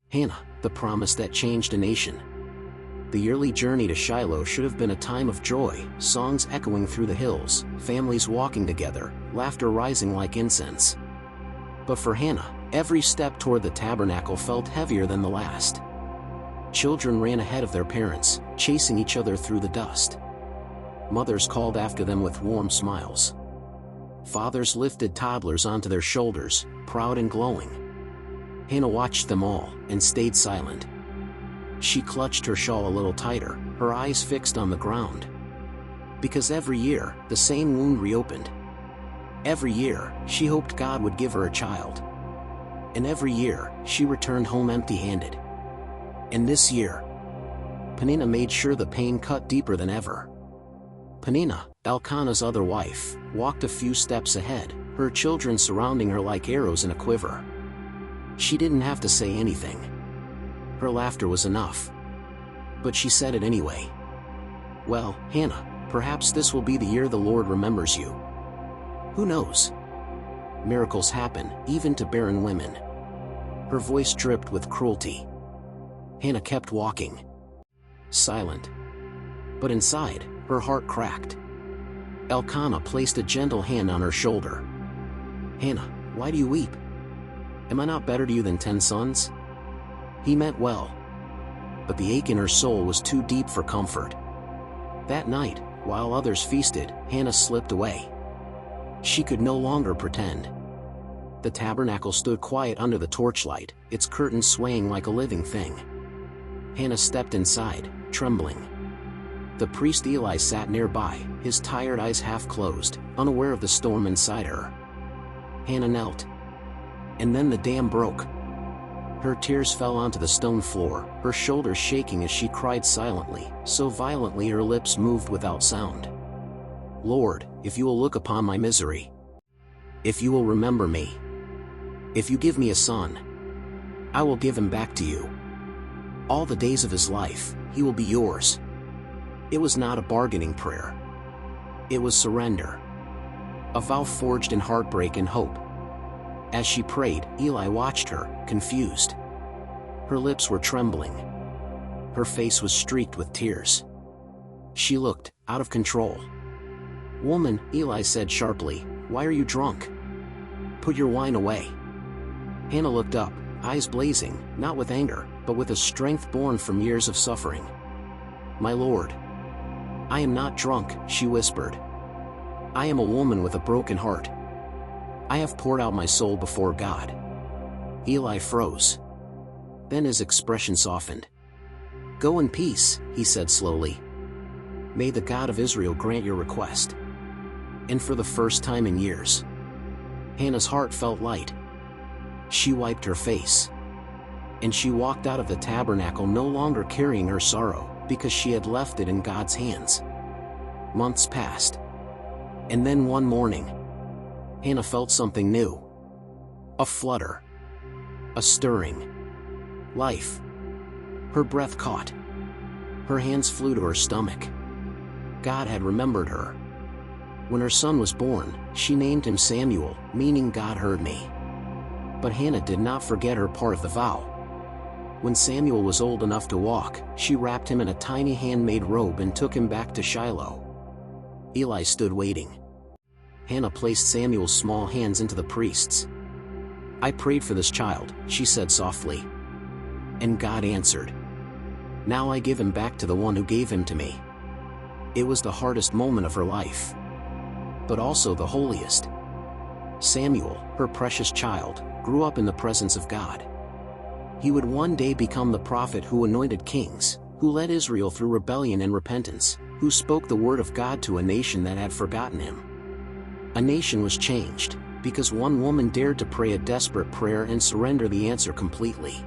Hannah, the promise that changed a nation. The yearly journey to Shiloh should have been a time of joy, songs echoing through the hills, families walking together, laughter rising like incense. But for Hannah, every step toward the tabernacle felt heavier than the last. Children ran ahead of their parents, chasing each other through the dust. Mothers called after them with warm smiles. Fathers lifted toddlers onto their shoulders, proud and glowing. Hannah watched them all, and stayed silent. She clutched her shawl a little tighter, her eyes fixed on the ground. Because every year, the same wound reopened. Every year, she hoped God would give her a child. And every year, she returned home empty-handed. And this year, Peninnah made sure the pain cut deeper than ever. Peninnah, Elkanah's other wife, walked a few steps ahead, her children surrounding her like arrows in a quiver. She didn't have to say anything. Her laughter was enough. But she said it anyway. "Well, Hannah, perhaps this will be the year the Lord remembers you. Who knows? Miracles happen, even to barren women." Her voice dripped with cruelty. Hannah kept walking. Silent. But inside, her heart cracked. Elkanah placed a gentle hand on her shoulder. "Hannah, why do you weep? Am I not better to you than 10 sons?" He meant well. But the ache in her soul was too deep for comfort. That night, while others feasted, Hannah slipped away. She could no longer pretend. The tabernacle stood quiet under the torchlight, its curtains swaying like a living thing. Hannah stepped inside, trembling. The priest Eli sat nearby, his tired eyes half closed, unaware of the storm inside her. Hannah knelt. And then the dam broke. Her tears fell onto the stone floor, her shoulders shaking as she cried silently, so violently her lips moved without sound. "Lord, if you will look upon my misery. If you will remember me. If you give me a son, I will give him back to you. All the days of his life, he will be yours." It was not a bargaining prayer. It was surrender. A vow forged in heartbreak and hope. As she prayed, Eli watched her, confused. Her lips were trembling. Her face was streaked with tears. She looked out of control. "Woman," Eli said sharply, "why are you drunk? Put your wine away." Hannah looked up, eyes blazing, not with anger, but with a strength born from years of suffering. "My lord, I am not drunk," she whispered. "I am a woman with a broken heart. I have poured out my soul before God." Eli froze. Then his expression softened. "Go in peace," he said slowly. "May the God of Israel grant your request." And for the first time in years, Hannah's heart felt light. She wiped her face. And she walked out of the tabernacle no longer carrying her sorrow, because she had left it in God's hands. Months passed. And then one morning, Hannah felt something new. A flutter. A stirring. Life. Her breath caught. Her hands flew to her stomach. God had remembered her. When her son was born, she named him Samuel, meaning God heard me. But Hannah did not forget her part of the vow. When Samuel was old enough to walk, she wrapped him in a tiny handmade robe and took him back to Shiloh. Eli stood waiting. Hannah placed Samuel's small hands into the priest's. "I prayed for this child," she said softly. "And God answered. Now I give him back to the one who gave him to me." It was the hardest moment of her life, but also the holiest. Samuel, her precious child, grew up in the presence of God. He would one day become the prophet who anointed kings, who led Israel through rebellion and repentance, who spoke the word of God to a nation that had forgotten him. A nation was changed, because one woman dared to pray a desperate prayer and surrender the answer completely.